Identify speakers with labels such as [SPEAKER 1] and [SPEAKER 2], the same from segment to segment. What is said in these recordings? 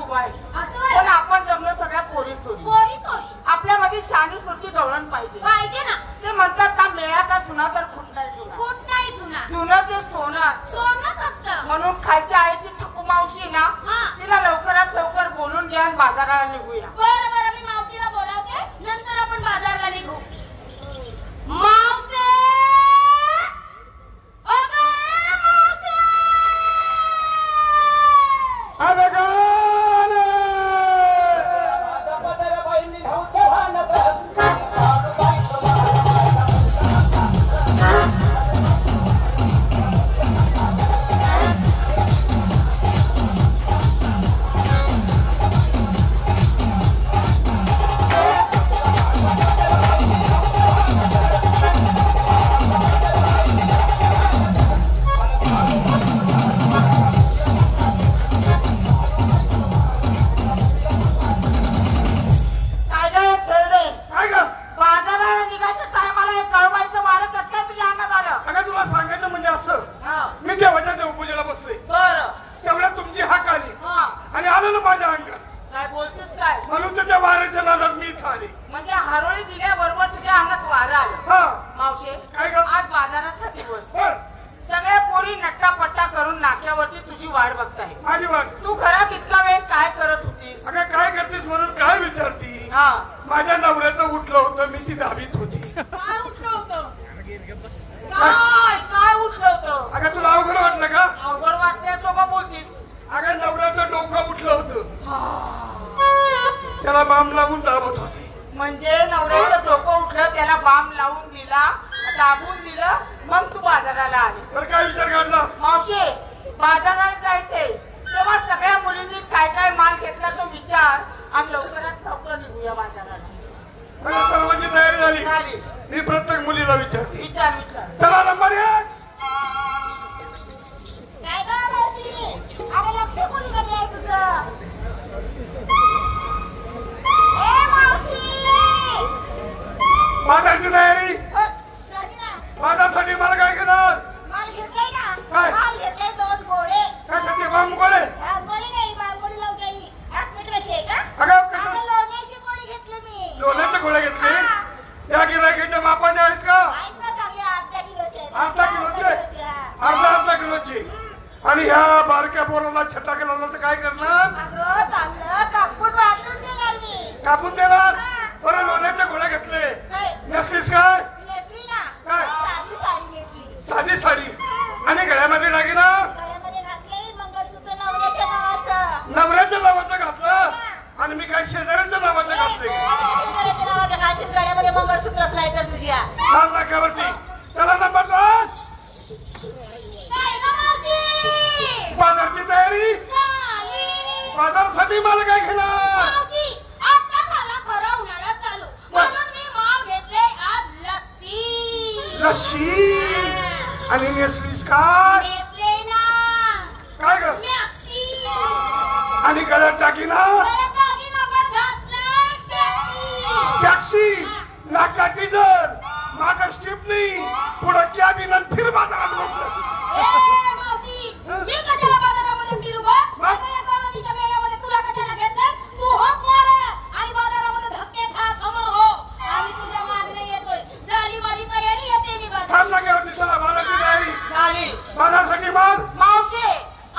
[SPEAKER 1] उभा आहे. पण आपण जमलं सगळ्या पोरी सोरी. आपल्यामध्ये शानी सुरती गवळण पाहिजे
[SPEAKER 2] ना.
[SPEAKER 1] ते म्हणतात ना मेळा का सुना तर खूप नाही जुनं ते सोनं असतं. म्हणून खायच्या आईची टुकू मावशी ना तिला लवकरात लवकर बोलून घ्या आणि बाजाराला निघूया.
[SPEAKER 2] बरं मी मावशीला बोलावते, नंतर आपण बाजारला निघू. मावशी
[SPEAKER 3] माझ्या नवऱ्याचं उठलं होतं, मी ती दहावीत होती.
[SPEAKER 1] काय उठलं होतं? काय उठलं होतं?
[SPEAKER 3] अगं तुला अवघड वाटलं का?
[SPEAKER 1] अवघड वाटण्याचं का बोलतीस?
[SPEAKER 3] अगं नवऱ्याचं डोकं उठलं होतं, त्याला बाम लावून दाबत होते.
[SPEAKER 1] म्हणजे नवऱ्याचं डोकं उठलं, त्याला बाम लावून दिला, दाबून दिलं, मग तू बाजाराला आलीस.
[SPEAKER 3] तर काय विचार काढला?
[SPEAKER 1] मावशी बाजाराला जायचंय तेव्हा सगळ्या मुलींनी काय काय माल घेतला तो विचार आणि लवकरात लवकर निघूया बाजाराला.
[SPEAKER 3] सर्वांची तयारी झाली. मी प्रत्येक मुलीला विचारते.
[SPEAKER 1] विचार.
[SPEAKER 3] चला नंबर 1.
[SPEAKER 2] काय गं मावशी? अरे लक्ष कोणीकडे आहे तुझं? ए मावशी,
[SPEAKER 3] बाजारची तयारी. बाजारसाठी मला काय घेणार?
[SPEAKER 2] माल घेतलाय ना.
[SPEAKER 3] काय?
[SPEAKER 2] माल घेतलाय 2 गोळे.
[SPEAKER 3] कशाचे बाम गोळे?
[SPEAKER 2] गोळी नाही, गोळी लावली. ऍडमिटची आहे का?
[SPEAKER 3] अगं
[SPEAKER 2] लोण्याची गोळी घेतली मी.
[SPEAKER 3] लोण्याचे गोळे घेतले? त्या गिरायकीच्या मापाचे आहेत का?
[SPEAKER 2] आहेत ना, चांगले अर्धा किलोचे.
[SPEAKER 3] अर्धा किलोचे. आणि ह्या बारक्या पोराला छटा केला तर काय करणार?
[SPEAKER 2] अगं चांगलं कापून वाटून देणार मी.
[SPEAKER 3] कापून देणार? बरं लोण्याचे गोळे घेतले, नेसलीस काय?
[SPEAKER 2] नेसली ना.
[SPEAKER 3] काय?
[SPEAKER 2] साधी साडी नेसली.
[SPEAKER 3] साधी साडी. आणि गळ्यामध्ये दागिना?
[SPEAKER 2] गळ्यामध्ये घातले मंगळसूत्र नवऱ्याच्या नावाचं.
[SPEAKER 3] नवऱ्याच्या नावाचं घातलं? आणि मी काय शेजाऱ्यांच्या नावाचं घातले?
[SPEAKER 2] शेजाऱ्याच्या नावाचं घालशील, गळ्यामध्ये मंगळसूत्रच नाही तर तुझ्या.
[SPEAKER 3] लाल नाक्यावरती. चला नंबर 2.
[SPEAKER 2] काय गं मावशी?
[SPEAKER 3] बाजारची तयारी. बाजारसाठी मला काय घेणार?
[SPEAKER 2] मावशी आता झाला खरा उन्हाळा चालू, म्हणून मी माल घेतले आज
[SPEAKER 3] लस्सी. आणि नेसलीस काय?
[SPEAKER 2] नेसले ना.
[SPEAKER 3] काय ग?
[SPEAKER 2] मॅक्सी.
[SPEAKER 3] आणि गळ्यात टाकीना? टॅक्सी. नाका डिझल, माग स्टिपनी, पुढं कॅबिन आणि फिर बाजारात बसलं.
[SPEAKER 2] मी कशाला बाजारामध्ये फिरू बा? एका मेळ्यामध्ये तुला कशाला घेतलं? तू होत मारा आणि बाजारामध्ये धक्के खा, समोर हो. आम्ही तुझ्या मागणे येतोय. झाली माझी तयारी, येते मी बाजार.
[SPEAKER 3] थांब नाक्यावरती. चला बाजारची तयारी
[SPEAKER 1] झाली.
[SPEAKER 3] बाजारसाठी माल.
[SPEAKER 1] मावशी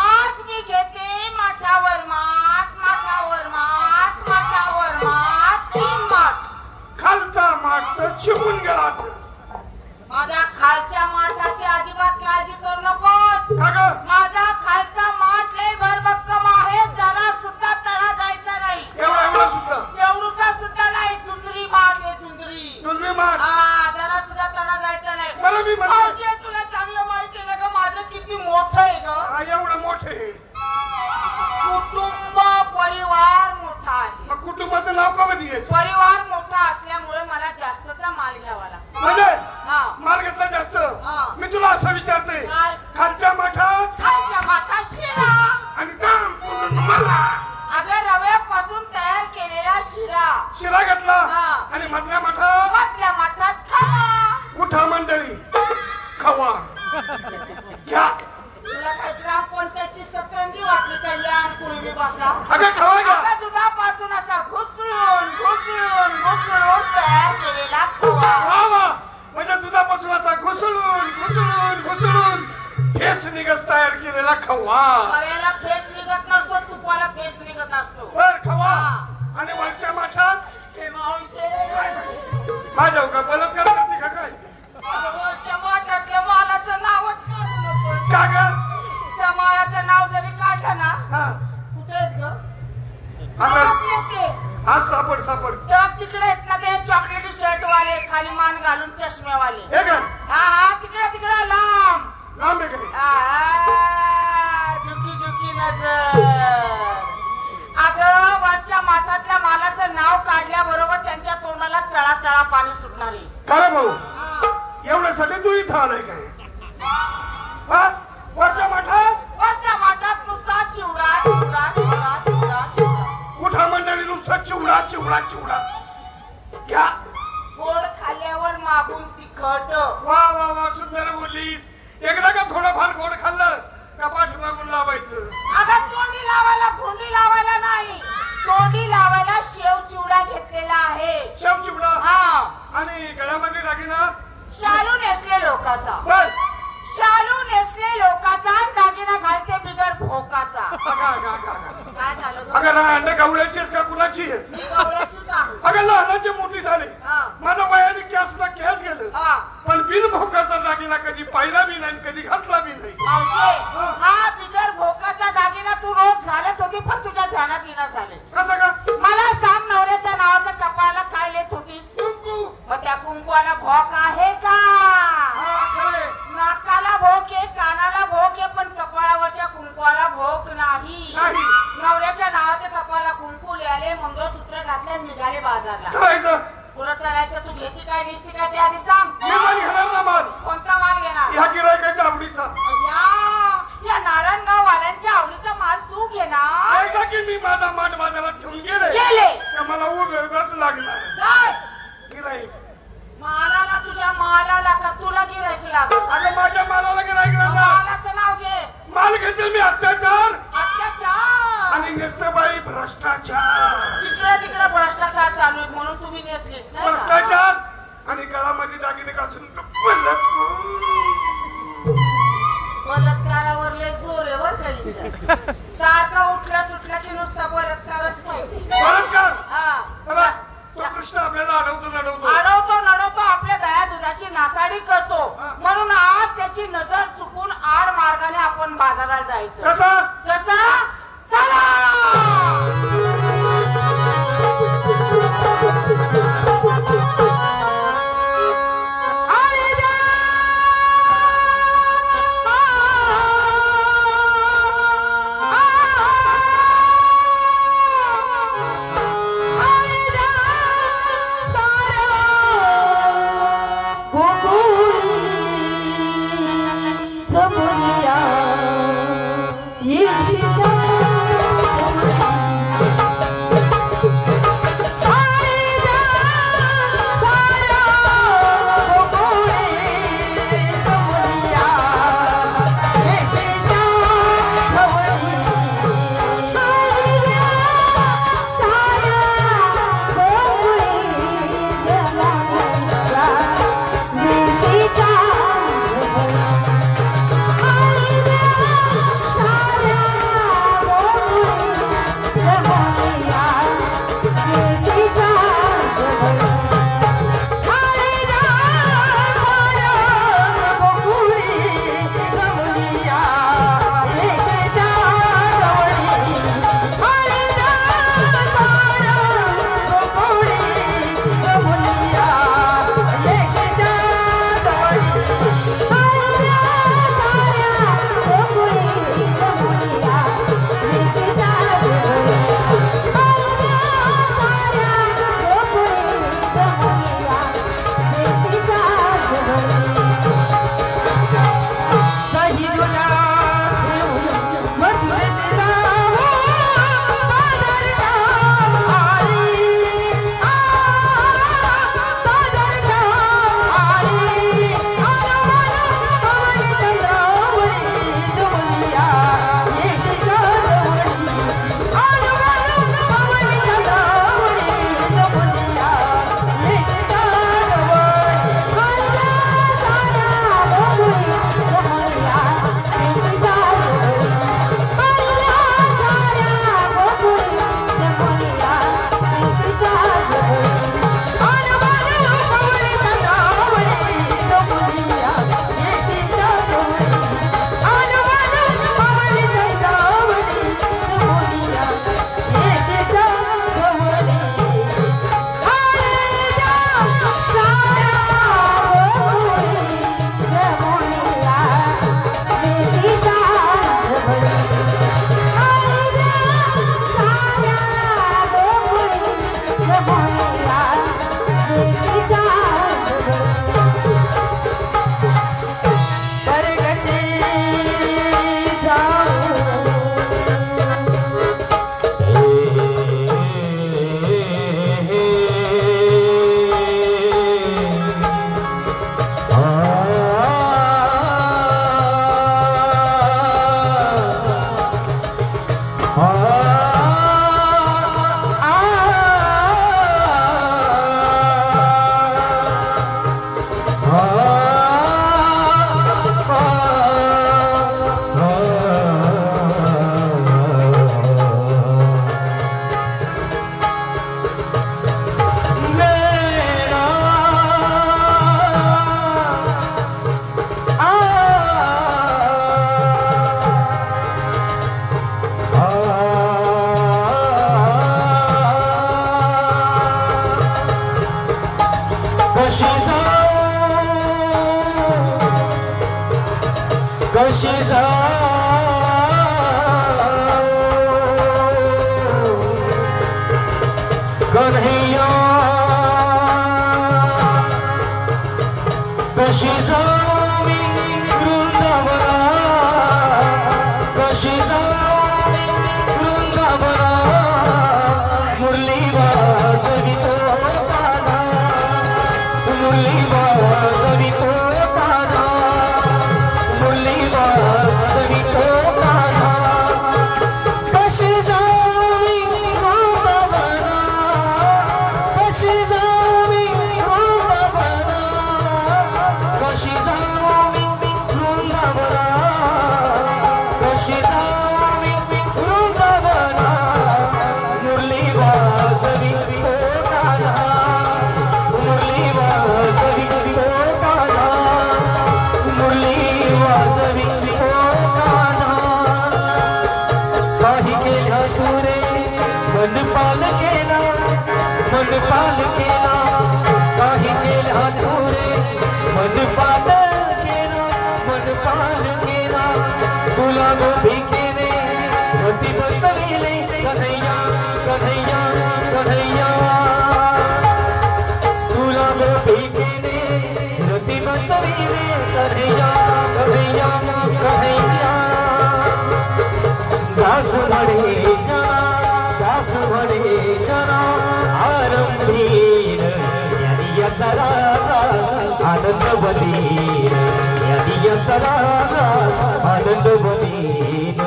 [SPEAKER 1] आज मी घेते माठावर माठ, माठावर माठ, माठावर माठ, 3 माठ.
[SPEAKER 3] खालचा माठ तर चिकून गेला असेल.
[SPEAKER 1] माझ्या खालच्या माठाची अजिबात काळजी करू नकोस. माझा खालचा माठ लय भरभक्कम आहे, जरा सुद्धा तळा जायचा नाही. एवढा सुद्धा नाही. चुंदरी माठ आहे, चुंदरी माठ. जरा सुद्धा तळा जायचा नाही. मावशी तुला चांगलं माहिती आहे का माझं किती मोठं आहे ग?
[SPEAKER 3] एवढं मोठे
[SPEAKER 1] कुटुंब, परिवार मोठा आहे.
[SPEAKER 3] मग कुटुंबाचं नाव का मध्ये घ्यायचं?
[SPEAKER 1] परिवार मोठा असल्यामुळे मला जास्तचा माल घ्यावा लागतो.
[SPEAKER 3] म्हणजे माल घेतला जास्त. मी तुला असं विचारते, खालच्या माठात
[SPEAKER 1] शिरा
[SPEAKER 3] आणि काम मला.
[SPEAKER 1] अगं रव्यापासून तयार केलेला शिरा
[SPEAKER 3] घेतला. आणि मधल्या
[SPEAKER 1] माठात खवा.
[SPEAKER 3] उठा मंडळी, खवा घ्या.
[SPEAKER 1] तुला काय ग्रामपंचायतची सतरंजी वाटली का? या पूर्वी कसा
[SPEAKER 3] अगं खवा घ्या.
[SPEAKER 1] आता दुधापासून असा घुसळून घुसळून घुसळून तयार केलेला खवा.
[SPEAKER 3] वा वा, म्हणजे दुधापासून असा घुसळून घुसळून घुसळून फेस निघत तयार केलेला खवा.
[SPEAKER 1] खव्याला फेस निघत नसतो, तुपाला फेस निघत असतो.
[SPEAKER 3] बर खवा. आणि वरच्या माठात
[SPEAKER 1] हे मावशे,
[SPEAKER 3] माझ्या उगा बलात्कार करते का काय?
[SPEAKER 1] वरच्या माठातल्या मालाचं नावच काढू नकोस.
[SPEAKER 3] का ग?
[SPEAKER 1] त्या मालाचं नाव जरी काढलं ना,
[SPEAKER 3] हा.
[SPEAKER 1] कुठे आहेत ग?
[SPEAKER 3] आता
[SPEAKER 1] कसले ते?
[SPEAKER 3] आज सापड सापड.
[SPEAKER 1] तर तिकडे आहेत ना ते चॉकलेटी शर्ट वाले, खाली मान घालून चष्म्यावाले.
[SPEAKER 3] हे का
[SPEAKER 1] हा हा, तिकडे तिकडे लांब.
[SPEAKER 3] लांब आहे का?
[SPEAKER 1] आ, झुकी झुकी नजर. अगं वरच्या माठातल्या मालाचं नाव काढल्याबरोबर त्यांच्या तोंडाला चळा चळा पाणी सुटणार आहे.
[SPEAKER 3] खरं भाऊ, एवढ्यासाठी तू इथं आलाय काय? हा? वरच्या माठात
[SPEAKER 1] वरच्या माठात नुसता चिवडा चिवडा चिवडा चिवडा चिवडा.
[SPEAKER 3] कुठं मंडळी नुसतं चिवडा चिवडा चिवडा घ्या.
[SPEAKER 1] गोड खाल्ल्यावर मागून तिखट.
[SPEAKER 3] वा वा वा, सुंदर बोललीस. एकदा का थोडंफार गोड खाल्लं का पाठीमागून लावायचं.
[SPEAKER 1] अगं तोंडी लावायला भोंडी लावायला नाही, तोंडी लावायला शेव चिवडा घेतलेला आहे.
[SPEAKER 3] शेव चिवडा
[SPEAKER 1] हा,
[SPEAKER 3] आणि गळ्यामध्ये दागिना.
[SPEAKER 1] शालू नेसले लोकाचा.
[SPEAKER 3] बर.
[SPEAKER 1] शालू नेसले लोकाचा आणि दागिना घालते बिगर भोकाचा.
[SPEAKER 3] अगं अगं अगं अगं.
[SPEAKER 1] काय झालं ग?
[SPEAKER 3] अगं अंड गवळ्याची आहेस का कुणाची आहेस?
[SPEAKER 1] मी गवळ्याचीच आहे.
[SPEAKER 3] अगं लहानाची मोठी झाली.
[SPEAKER 1] हा.
[SPEAKER 3] माझं वयाने केसला केस गेलं,
[SPEAKER 1] हा.
[SPEAKER 3] पण बिन भोकाचा दागिना कधी पाहिला बी नाही, कधी घातला बी नाही.
[SPEAKER 1] मावशे, हा बिगर भोकाचा दागिना तू रोज घालत होती, पण तुझ्या ध्यानात येणं झाले.
[SPEAKER 3] कसं का?
[SPEAKER 1] मला सांग, नवऱ्याच्या नावाचं कपाळाला काय लिहित होतीस?
[SPEAKER 3] कुंकू.
[SPEAKER 1] मग त्या कुंकवाला भोक आहे का?
[SPEAKER 3] हा, खरंय.
[SPEAKER 1] नाकाला भोक आहे, कानाला भोक आहे, पण कपाळावरच्या कुंकवाला भोक नाही.
[SPEAKER 3] नाही.
[SPEAKER 1] नवऱ्याच्या नावाच्या कपाळाला कुंकू लिहाले, मंगळसूत्र घातले आणि निघाले बाजारला.
[SPEAKER 3] चलायचं.
[SPEAKER 1] तुला चालायचं, तू घेती काय निसती काय ते आधी सांग.
[SPEAKER 3] मी माल घेणार ना माल.
[SPEAKER 1] कोणता माल घेणार?
[SPEAKER 3] ह्या गिरायकाच्या आवडीचा.
[SPEAKER 1] या नारायणगाव वाल्यांच्या आवडीचा माल तू घेणार?
[SPEAKER 3] ऐका की मी माझा माठ बाजारात घेऊन गेले
[SPEAKER 1] गेले.
[SPEAKER 3] तर मला उगाच लागणार.
[SPEAKER 1] काय?
[SPEAKER 3] गिराईक.
[SPEAKER 1] मालाला, तुझ्या मालाला का तुला गिरायक लागत?
[SPEAKER 3] अगं माझ्या मालाला गिराईक लागणार.
[SPEAKER 1] मालाचं नाव घे.
[SPEAKER 3] माल घेते मी अत्याचार
[SPEAKER 1] अत्याचार.
[SPEAKER 3] आणि नेसतेबाई भ्रष्टाचार.
[SPEAKER 1] तिकडे तिकडे भ्रष्टाचार चालू आहे म्हणून तुम्ही नेसलीस नाही का?
[SPEAKER 3] भ्रष्टाचार आणि गळामध्ये दागिने घालून
[SPEAKER 1] बलात्कारावर लय जोर आहे बर का. सारखा उठल्या सुटल्या की नुसता बलात्कारच पाहिजे.
[SPEAKER 3] बलात्कार.
[SPEAKER 1] हा.
[SPEAKER 3] बघा, तो कृष्ण आपल्याला अडवतो नडवतो.
[SPEAKER 1] अडवतो नडवतो, आपल्या दया दुधाची नासाडी करतो. म्हणून आज त्याची नजर चुकून आड मार्गाने आपण बाजारात जायचं.
[SPEAKER 3] कसा?
[SPEAKER 1] कसा? चला.
[SPEAKER 4] कशी कन्हैया कशी जावी वृंदावना कशी जावी वृंदावना मुरली वाजवितो कान्हा मुरली वाजवितो कान्हा मुरली वाजवितो कान्हा कशी जावी वृंदावना कशी जावी वृंदावना कशी जावी वृंदावना कशी जावी वृंदावना मुरली वाजवितो कान्हा मुरली वाजवितो कान्हा मुरली वाजवितो कान्हा काही केला तुरे मनपाल केला मनपाल केला काही केला तुरे मनपाल केला मनपाल केला तुला गोपी केले गती बसविले कन्हैया कन्हैया कन्हैया तुला गोपी केले गती बसविले कन्हैया कन्हैया कन्हैया दास म्हणे जना आरंभीर याचा राजा आनंद बलीर याचा राजा आनंद बलीर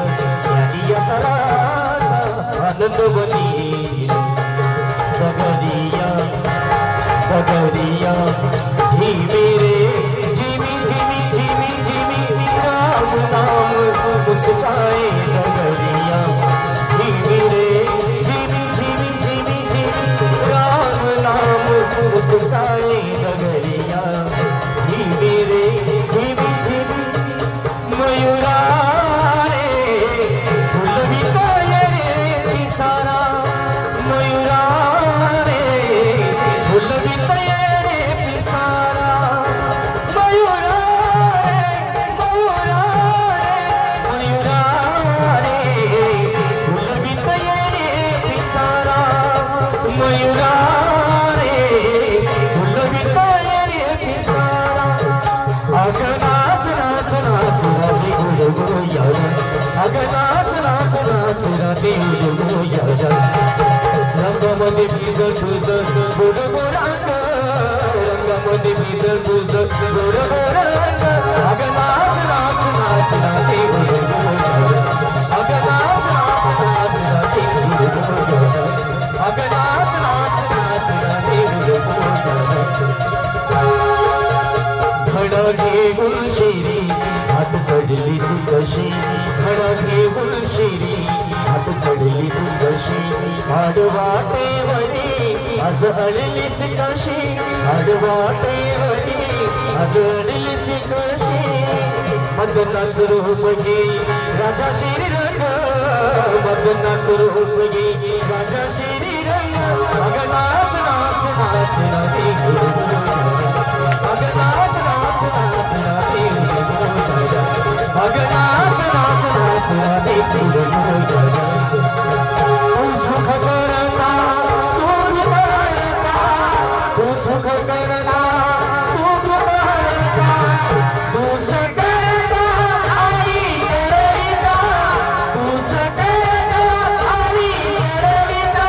[SPEAKER 4] याचा राजा आनंद बलीर डगरिया झिमी रे झिमी झिमी झिमी झिमी राम नाम मुस्काए डगरिया झिमी रे झिमी झिमी झिमी झिमी राम नाम मुस्काए डगरिया झिमी रे झिमी झिमी मयूरा रे फुलविताय रे पिसारा मयूरा रे फुलविताय रे पिसारा मयूरा रे मयूरा रे फुलविताय रे पिसारा मयूरा रे फुलविताय रे पिसारा अग नाच नाच नाच राधी गुरु यारा अग नाच नाच नाच राधी गुरु यारा रंगामध्ये भिजल तुझं गोड गोडांग रंगामध्ये भिजल तुझं गोड गोडांग अग नाच नाच नाच राधी गुरु यारा अग नाच नाच नाच राधी गुरु यारा अग नाच नाच नाच राधी गुरु यारा खडा घेऊन शिरी हात चढली सुकशी खडा घेऊन शिरी हात चढली सुकशी आडवाटेवरी आज अडलीस कशी आडवाटेवरी आज अडलीस कशी मदनाच रूप घे राजा श्रीरंग मदनाच रूप घे राजा श्रीरंग अग नाच नाच नाच राधी गुरु अग नाच नाच नाच राधी गुरु अग नाच नाच नाच राधी गुरु सुख करता तू सुख करता तू करता तूच करता आणि करविता तूच करता आणि करविता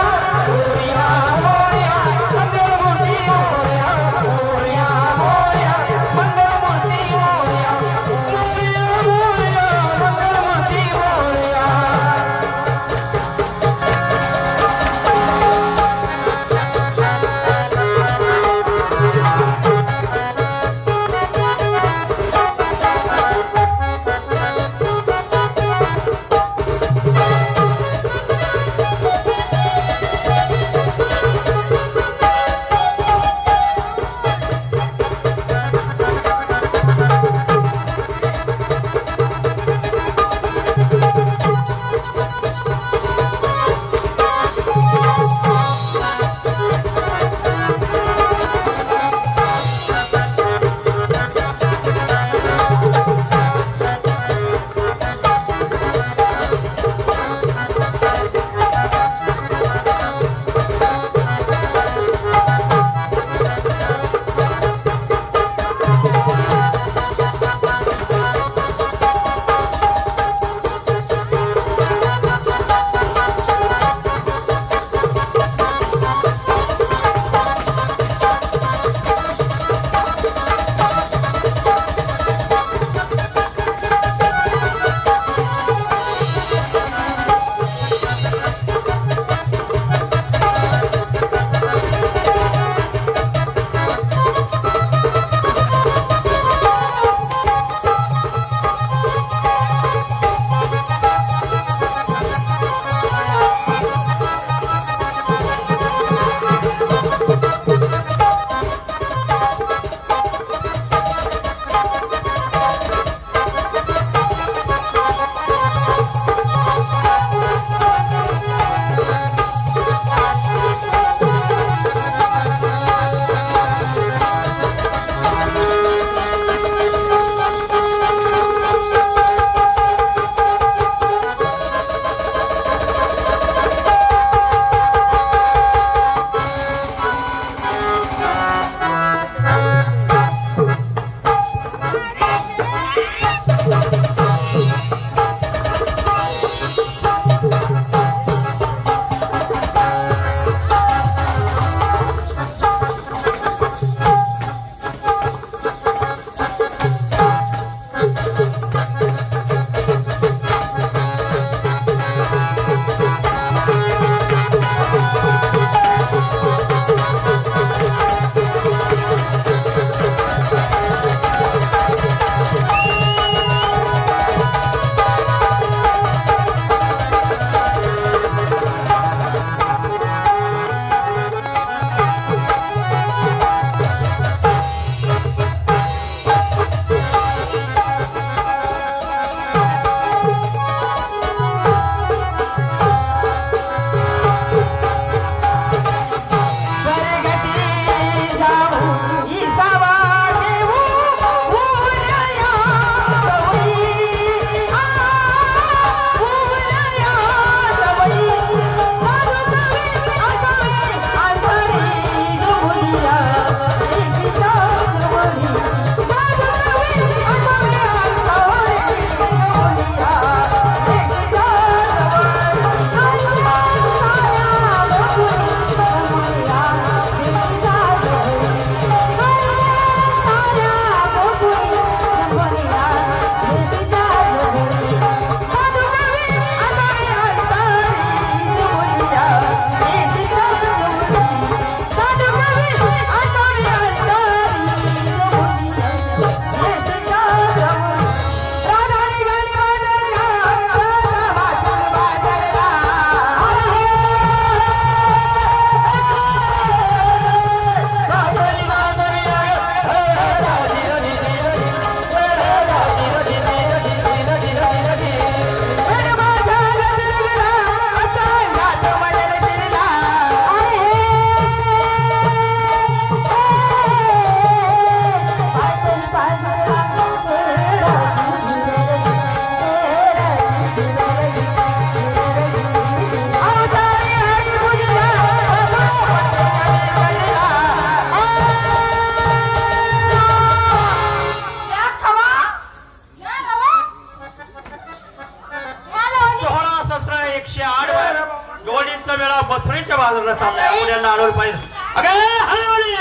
[SPEAKER 5] बाजारला चाललाय उद्या नारळ पाहिजे. अगं हलवली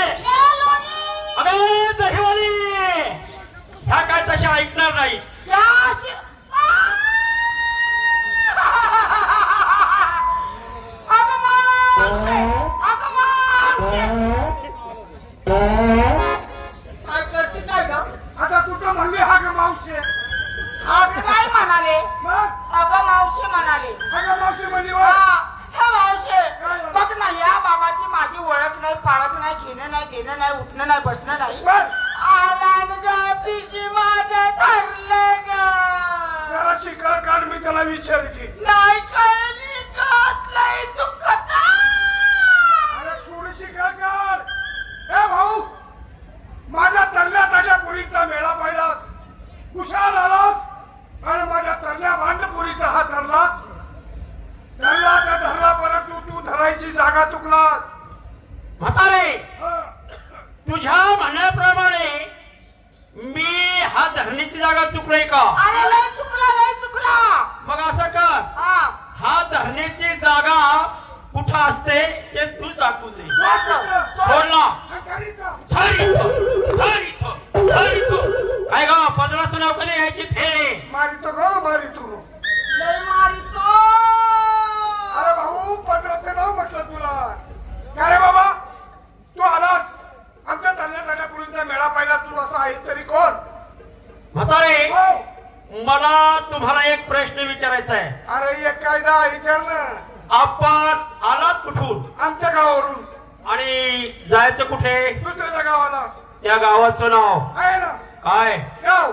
[SPEAKER 5] अगं दहीवाली ह्या काय तशा ऐकणार नाही.
[SPEAKER 1] काय करते काय ग?
[SPEAKER 3] आता तू तर म्हणली हा का मावशी
[SPEAKER 1] अगं काय म्हणाले?
[SPEAKER 3] मग
[SPEAKER 1] अगं मावशी म्हणाले.
[SPEAKER 3] अगं मावशी म्हणली
[SPEAKER 1] हा,
[SPEAKER 3] वा.
[SPEAKER 1] हे मावशी बघ ना, या बाबाची माझी ओळख नाही, पाळख नाही, घेणं नाही, देणं नाही, उठणं नाही, बसणं नाही.
[SPEAKER 3] बस.
[SPEAKER 1] आला ग पिशी माझं ठरलं ग.
[SPEAKER 3] जरा शिकळ काढ, मी त्याला विचारते.
[SPEAKER 1] नाही कळली लय दुखत.
[SPEAKER 3] अरे थोडी शिकळ काढ. ए भाऊ, माझ्या तरल्या ताज्या पुरीचा मेळा पाहिलास, कुशाल आलास आणि माझ्या तरल्या भांडपुरीचा हात धरलास. धरला धरला, परंतु तू धरायची जागा चुकलास.
[SPEAKER 5] म्हातारे
[SPEAKER 3] हं.
[SPEAKER 5] तुझ्या म्हणण्याप्रमाणे मी हा धरणीची जागा चुकलोय का?
[SPEAKER 1] अरे लय चुकला, लय चुकला.
[SPEAKER 5] मग असं कर,
[SPEAKER 1] हा,
[SPEAKER 5] हा धरणीची जागा कुठं असते ते तू दाखवून दे. सोडला काय ग 1500 नाव कधी घ्यायची थे
[SPEAKER 3] मारितो ग मारितो.
[SPEAKER 1] लय मारितो.
[SPEAKER 3] अरे भाऊ, 15चं नाव म्हटलं तुला. काय रे बाबा, तू आलास आमच्या तान्या पुरीचा मेळा पाहिला, तू असा आहे तरी कोण?
[SPEAKER 5] म्हातारे
[SPEAKER 3] हो.
[SPEAKER 5] मला तुम्हाला एक प्रश्न विचारायचा आहे.
[SPEAKER 3] अरे एक कायदा विचारलं.
[SPEAKER 5] आपण आलात कुठून
[SPEAKER 3] आमच्या गावावरून.
[SPEAKER 5] आणि जायचं कुठे?
[SPEAKER 3] दुसऱ्या गावाला.
[SPEAKER 5] त्या गावाचं नाव
[SPEAKER 3] आहे ना
[SPEAKER 5] काय?
[SPEAKER 3] गाव.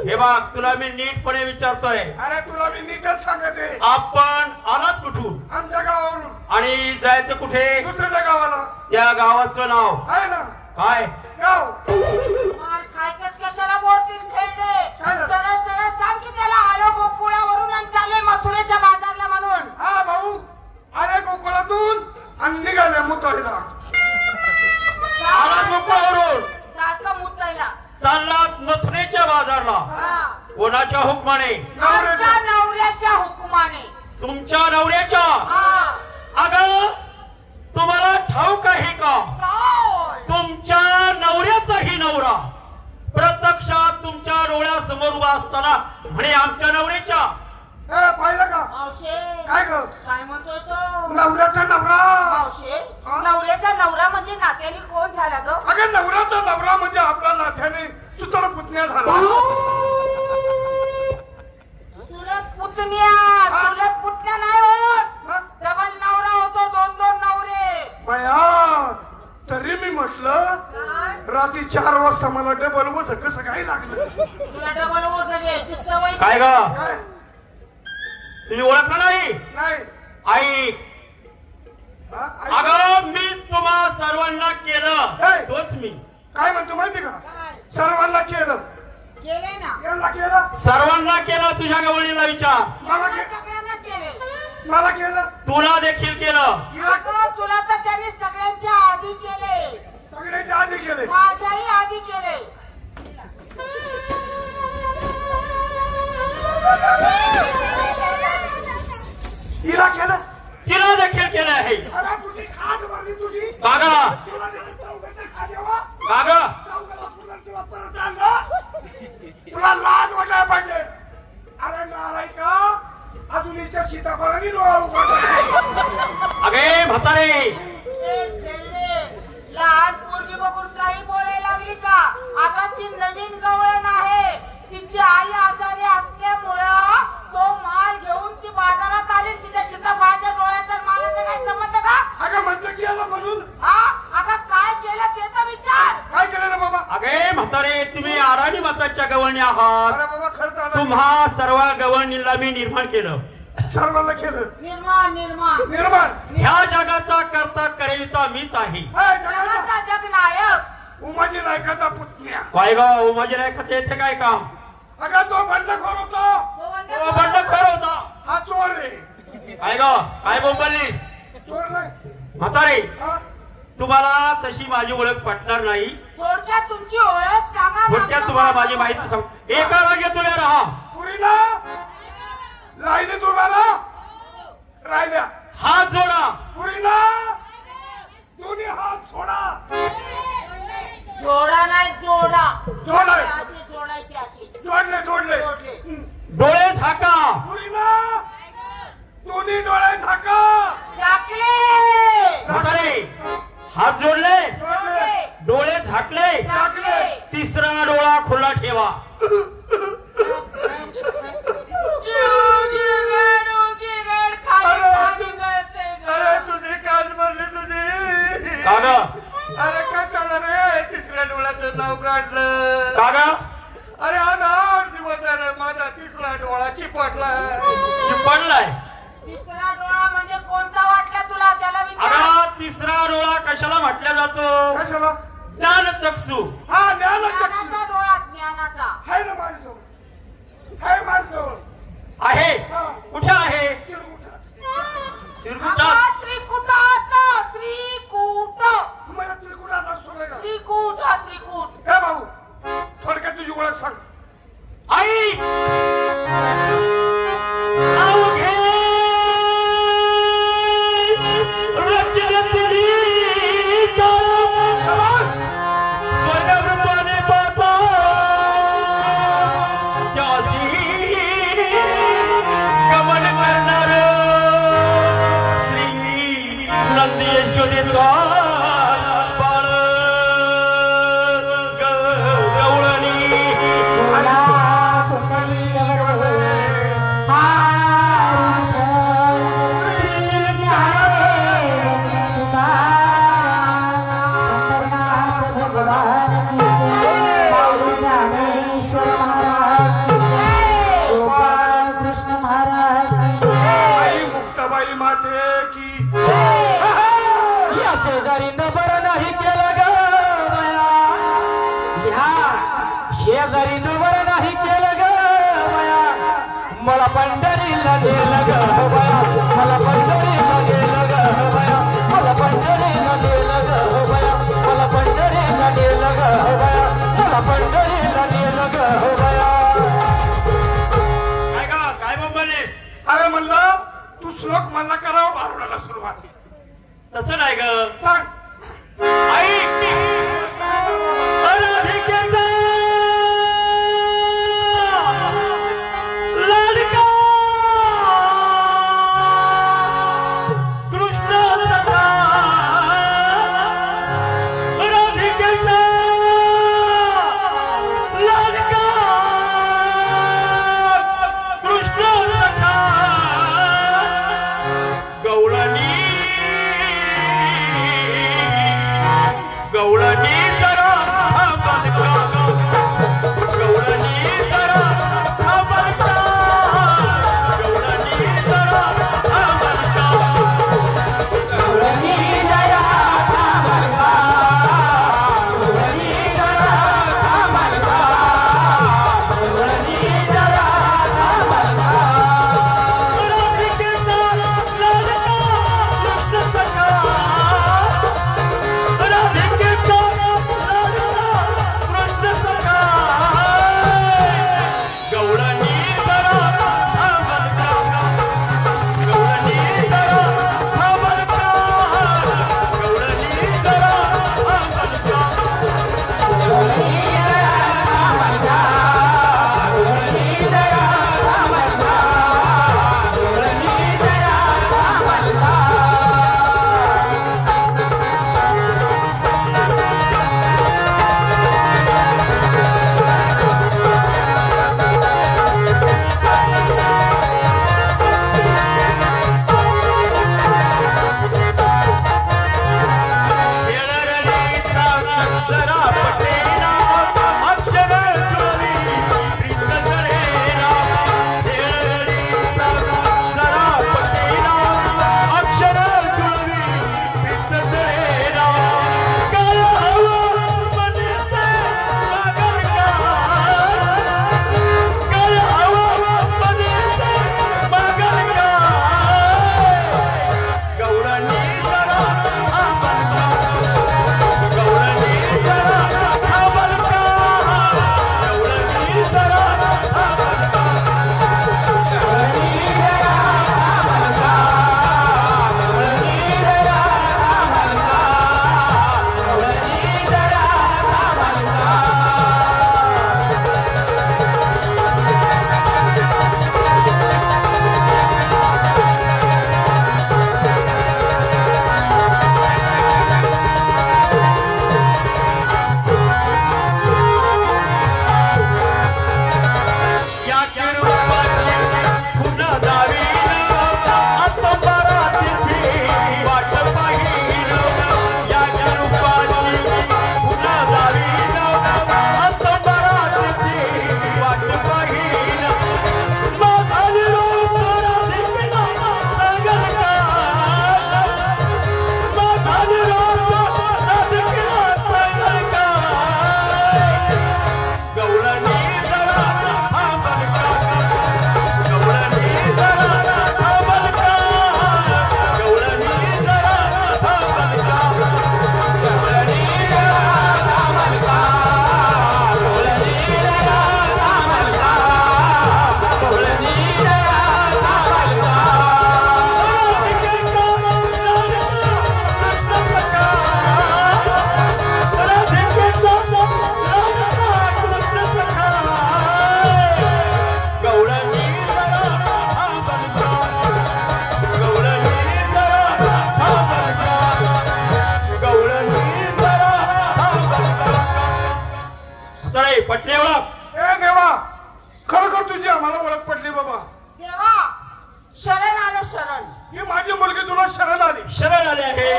[SPEAKER 5] हे बघ, तुला मी नीटपणे विचारतोय.
[SPEAKER 3] अरे तुला मी नीटच सांगते.
[SPEAKER 5] आपण आलात कुठून
[SPEAKER 3] आमच्या गावावरून.
[SPEAKER 5] आणि जायचं कुठे?
[SPEAKER 3] दुसऱ्या गावाला.
[SPEAKER 5] त्या गावाचं नाव
[SPEAKER 3] आहे ना
[SPEAKER 5] काय?
[SPEAKER 3] गाव.
[SPEAKER 1] मार खायचंच कशाला बोलतीस खेळते?
[SPEAKER 3] काय झालं?
[SPEAKER 1] सरळ सरळ सांग की त्याला आलो गोकुळावरून आणि चालले मथुरेच्या बाजारला म्हणून.
[SPEAKER 3] हा भाऊ, अरे गोकुळातून आणि निघाले मुतळीला.
[SPEAKER 5] आलात गोकुळावरून,
[SPEAKER 1] सारखं मुतायला.
[SPEAKER 5] चाललात मथुरेच्या बाजारला.
[SPEAKER 1] हा.
[SPEAKER 5] कोणाच्या हुकमाने?
[SPEAKER 1] आमच्या नवऱ्याच्या हुकुमाने.
[SPEAKER 5] तुमच्या नवऱ्याच्या?
[SPEAKER 1] हा.
[SPEAKER 5] अगं तुम्हाला ठाऊक आहे का,
[SPEAKER 1] काय?
[SPEAKER 5] तुमच्या नवऱ्याचाही नवरा प्रत्यक्षात तुमच्या डोळ्यासमोर उभा असताना म्हणे आमच्या नवऱ्याच्या.
[SPEAKER 3] पाहिलं का?
[SPEAKER 1] मावशे
[SPEAKER 3] काय ग?
[SPEAKER 1] काय म्हणतोय तो?
[SPEAKER 3] नवऱ्याचा नवरा.
[SPEAKER 1] मावशे, नवऱ्याचा नवरा म्हणजे नात्याने कोण झाला ग?
[SPEAKER 3] अगं नवऱ्याचा नवरा म्हणजे आपला नात्याने सुतळ पुतण्या झाला.
[SPEAKER 1] चुलत पुतण्या. चुलत पुतण्या नाही होत, डबल नवरा होतो, 2-2 नवरे.
[SPEAKER 3] बया, तरी मी म्हटलं
[SPEAKER 1] काय?
[SPEAKER 3] रात्री 4 वाजता मला डबल वज कसं काय लागलं.
[SPEAKER 1] तुला डबल ओझं घ्यायची सवय.
[SPEAKER 5] काय ग,
[SPEAKER 3] काय?
[SPEAKER 5] तुम्ही ओळखलं नाही?
[SPEAKER 3] नाही.
[SPEAKER 5] ऐक,
[SPEAKER 3] हा?
[SPEAKER 5] अगं मी तुम्हा सर्वांना केलं
[SPEAKER 3] हे.
[SPEAKER 5] तोच मी.
[SPEAKER 3] काय म्हणतो माहिती का?
[SPEAKER 1] काय?
[SPEAKER 3] सर्वांना केलं.
[SPEAKER 1] केले ना.
[SPEAKER 3] यांना केलं.
[SPEAKER 5] सर्वांना केलं. तुझ्या गवळीला विचार.
[SPEAKER 3] मला
[SPEAKER 1] सगळ्यांना केले.
[SPEAKER 3] मला केलं.
[SPEAKER 5] तुला देखील केलं.
[SPEAKER 1] अगं, तुला तर त्यांनी सगळ्यांच्या आधी केले.
[SPEAKER 3] सगळ्याच्या आधी केले.
[SPEAKER 1] माझ्याही आधी केले.
[SPEAKER 3] हिला केलं.
[SPEAKER 5] तिला देखील केलं आहे.
[SPEAKER 3] अरे तुझी खाट मारली तुझी.
[SPEAKER 5] कागा
[SPEAKER 3] तुला त्याला चौघाच्या खाद्यावा.
[SPEAKER 5] कागा
[SPEAKER 3] चौघाला पुन्हा तुला परत आणलं. तुला लाज वाटायला पाहिजे. अरे नाराय का, अजून हिच्या सीताफळाने डोळा उघडला.
[SPEAKER 5] अगे म्हातारे,
[SPEAKER 1] लहान पोरगी बघून काही बोलायला लागली का? अगं ती नवीन गवळण आहे. तिची आई आजारी असल्यामुळं तो माल घेऊन ती बाजारात आली. तिच्या सीताफळाच्या डोळ्याचा मालाचा काय संबंध का?
[SPEAKER 3] अगं म्हणतो केलं म्हणून.
[SPEAKER 1] हा, अगं काय केलं ते तर विचार.
[SPEAKER 3] काय केलं रे बाबा?
[SPEAKER 5] अगे म्हातारे, तुम्ही आराणी माताच्या गवळणी आहात.
[SPEAKER 3] अरे बाबा खर्च आला.
[SPEAKER 5] तुम्हा सर्व गवळणीला मी निर्माण केलं.
[SPEAKER 3] सर्वांना केलं.
[SPEAKER 1] निर्माण निर्माण
[SPEAKER 3] निर्माण.
[SPEAKER 5] ह्या जगाचा करता करेविता मीच आहे.
[SPEAKER 3] हे जगाचा
[SPEAKER 1] जगाचा जगनायक.
[SPEAKER 3] उमाजी नायकाचा पुतण्या.
[SPEAKER 5] काय ग माझ्या नायकाचं येथे काय काम?
[SPEAKER 3] अगं तो बंडखोर होता.
[SPEAKER 5] तो बंडखोर होता.
[SPEAKER 3] हा चोर रे.
[SPEAKER 5] काय ग काय बोंबललीस?
[SPEAKER 3] चोर नाही.
[SPEAKER 5] म्हातारे,
[SPEAKER 3] हा?
[SPEAKER 5] तुम्हाला तशी माझी ओळख पटणार नाही.
[SPEAKER 1] थोडक्यात तुमची ओळख सांगा.
[SPEAKER 5] थोडक्यात तुम्हाला माझी माहिती सांग. एका रागेत राहा.
[SPEAKER 3] पुरीला राहिले तुम्हाला राहिल्या.
[SPEAKER 5] हात जोडा.
[SPEAKER 3] पुरीला दोन्ही हात सोडा.
[SPEAKER 1] जोडा नाही जोडा.
[SPEAKER 3] जोडा.
[SPEAKER 1] अशी जोडायची अशी.
[SPEAKER 3] जोडले जोडले.
[SPEAKER 5] डोळे झाका.
[SPEAKER 3] पुरीला दोन्ही डोळे झाका.
[SPEAKER 1] झाकले.
[SPEAKER 5] म्हातारे हात जोडले,
[SPEAKER 3] जोडले.
[SPEAKER 5] डोळे झाकले,
[SPEAKER 1] झाकले.
[SPEAKER 5] तिसरा डोळा खुला ठेवा.
[SPEAKER 3] अरे तुझी काज भरली तुझी.
[SPEAKER 5] काग
[SPEAKER 3] अरे काय चाललं रे. तिसऱ्या डोळ्याचं नाव काढलं.
[SPEAKER 5] काग
[SPEAKER 3] अरे आज 8 दिवस झाले माझा तिसरा डोळा चिपटलाय.
[SPEAKER 5] शिपडलाय.
[SPEAKER 1] तिसरा डोळा म्हणजे कोणता वाटला तुला त्याला विचार.
[SPEAKER 5] अगं तिसरा डोळा कशाला म्हटला जातो?
[SPEAKER 3] कशाला?
[SPEAKER 5] ज्ञानचक्षु.
[SPEAKER 3] हा ज्ञानाचक्षु.
[SPEAKER 1] ज्ञानाचा डोळा ज्ञानाचा.
[SPEAKER 3] हाय ना माझ्याजवळ. हाय माझ्याजवळ.
[SPEAKER 5] आहे.
[SPEAKER 3] हा.
[SPEAKER 5] कुठे आहे?
[SPEAKER 3] चिरमुटात.
[SPEAKER 5] शिरकुटात.
[SPEAKER 1] त्रिकुटात. त्रिकूट.
[SPEAKER 3] मला त्रिकुटात असतो नाही का?
[SPEAKER 1] त्रिकूट. त्रिकूट.
[SPEAKER 3] हे भाऊ थोडक्यात तुझी ओळख सांग.
[SPEAKER 5] आई अवघे रचनेतली
[SPEAKER 3] शाबास.
[SPEAKER 5] स्वर्गवृत्ताने पाहता त्यासी गमन करणार श्री नंदीश्वरीचा बाळ गवळणी.
[SPEAKER 3] आई मुक्ताबाई माते की.
[SPEAKER 4] या शेजारी नबर नाही केलं ग बया. ह्या शेजारी नबर नाही केलं ग बया. मला पंढरीला नेलं ग बया. मला पंढरीला नेलं ग बया. मला पंढरीला नेलं ग बया. मला पंढरीला नेलं ग बया. मला पंढरीला नेलं ग बया.
[SPEAKER 5] काय का काय बोंबलेस?
[SPEAKER 3] अरे म्हणलं तू श्लोक म्हणला करावं भारुडाला सुरुवात.
[SPEAKER 5] तसं नाही ग.
[SPEAKER 3] सांग.
[SPEAKER 5] आई राधिकेचा लाडका कृष्ण सखा. राधिकेचा लाडका कृष्ण सखा गवळणी.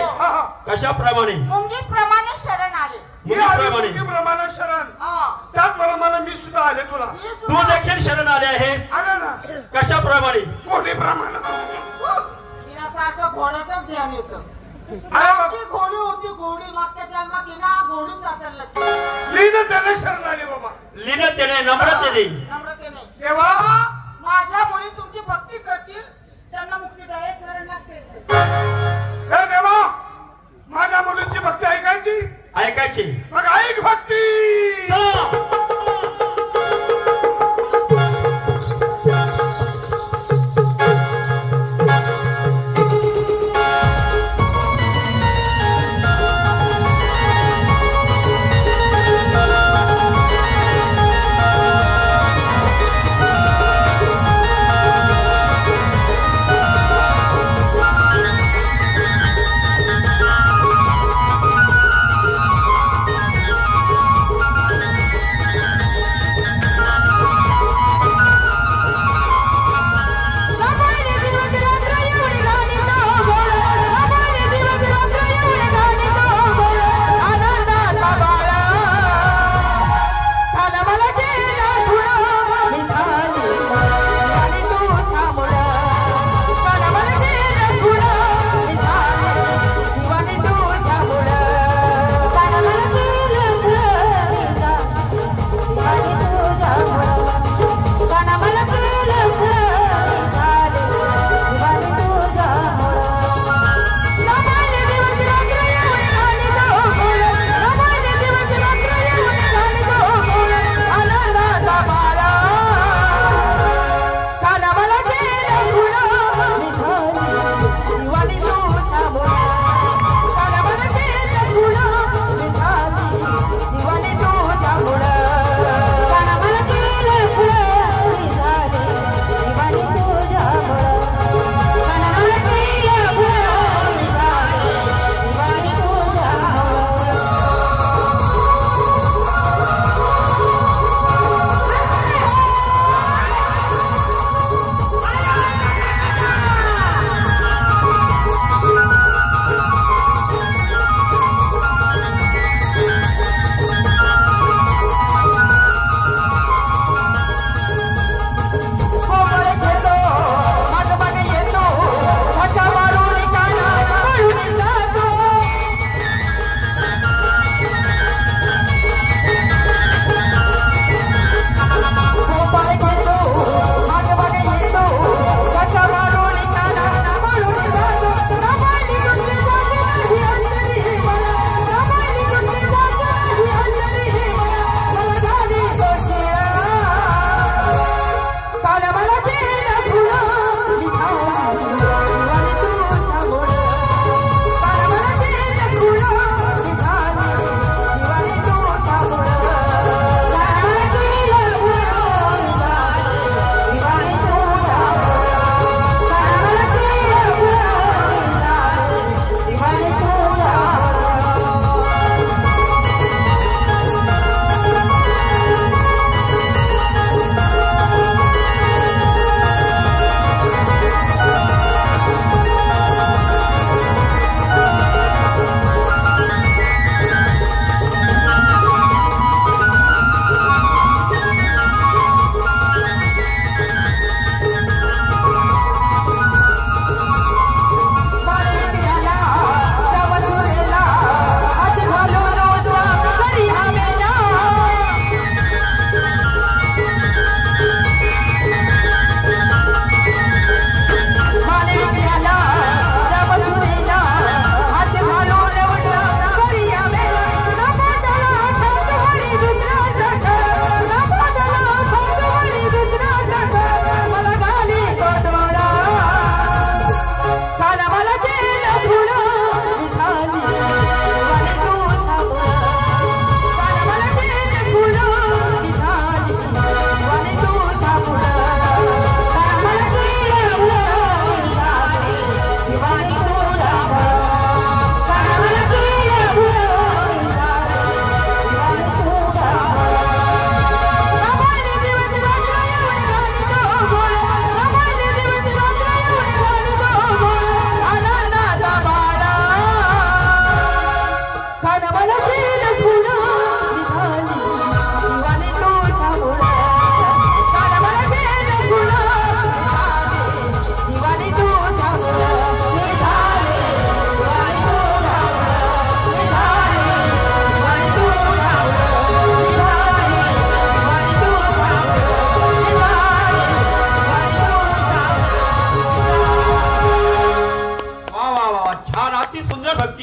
[SPEAKER 3] हा, हा.
[SPEAKER 5] कशाप्रमाणे?
[SPEAKER 1] मुंगीप्रमाणे शरण आले.
[SPEAKER 3] मी आले
[SPEAKER 5] मुंगीप्रमाणे.
[SPEAKER 3] मुंगीप्रमाणे शरण.
[SPEAKER 1] हा.
[SPEAKER 3] त्याचप्रमाणे मी सुद्धा आले तुला.
[SPEAKER 1] मी
[SPEAKER 5] तू
[SPEAKER 1] सुद्धा-
[SPEAKER 5] देखील शरण आले आहेस.
[SPEAKER 3] आले ना
[SPEAKER 5] कशाप्रमाणे?
[SPEAKER 3] कोणीप्रमाणे.
[SPEAKER 1] तिला घोड्याचंच ध्यान येतं.
[SPEAKER 3] अरे बाप.
[SPEAKER 1] ती घोडी होती, घोडी मागच्या जन्मात हिला घोडीच असेल नक्की.
[SPEAKER 3] लीन त्याने शरण आले बाबा.
[SPEAKER 5] लीनतेने नम्रतेने
[SPEAKER 1] नम्रतेने.
[SPEAKER 3] देवा
[SPEAKER 1] माझ्या मुली तुमची भक्ती करतील त्यांना मुक्तीदायक धरण लागते.
[SPEAKER 3] हे देवा माझ्या मुलीची भक्ती ऐकायची.
[SPEAKER 5] ऐकायची.
[SPEAKER 3] मग ऐक भक्ती.
[SPEAKER 5] चला.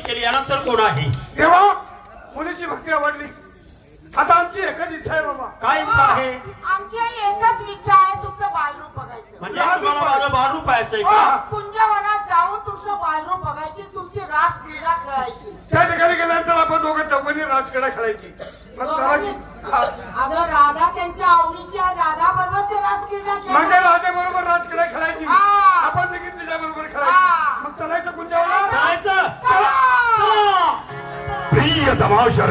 [SPEAKER 5] केली यानंतर कोण आहे
[SPEAKER 3] देवा मुलीची भक्ती आवडली आता आमची एकच इच्छा आहे बाबा
[SPEAKER 5] काय इच्छा आहे
[SPEAKER 1] आमची एकच इच्छा आहे तुमचं बालरूप बघायचं
[SPEAKER 5] म्हणजे तुम्हाला माझं बाळरूप पाहायचंय का
[SPEAKER 1] कुंजवनात जाऊन तुमचं बालरूप बघायची तुमची रास क्रीडा खेळायची
[SPEAKER 3] त्या ठिकाणी गेल्यानंतर आपण दोघं चौघांनी राजकडा खेळायची मग चालायची. हा.
[SPEAKER 1] अगं राधा त्यांच्या आवडीच्या राधा बरोबर ते रास क्रीडा
[SPEAKER 3] म्हणजे राजाबरोबर राजकडा खेळायची
[SPEAKER 1] हा.
[SPEAKER 3] आपण देखील तिच्याबरोबर
[SPEAKER 1] हा.
[SPEAKER 3] खेळायची मग चालायचं कुंजावला
[SPEAKER 5] चालायचं
[SPEAKER 1] चला.
[SPEAKER 5] चला.
[SPEAKER 3] प्रिय तमाशा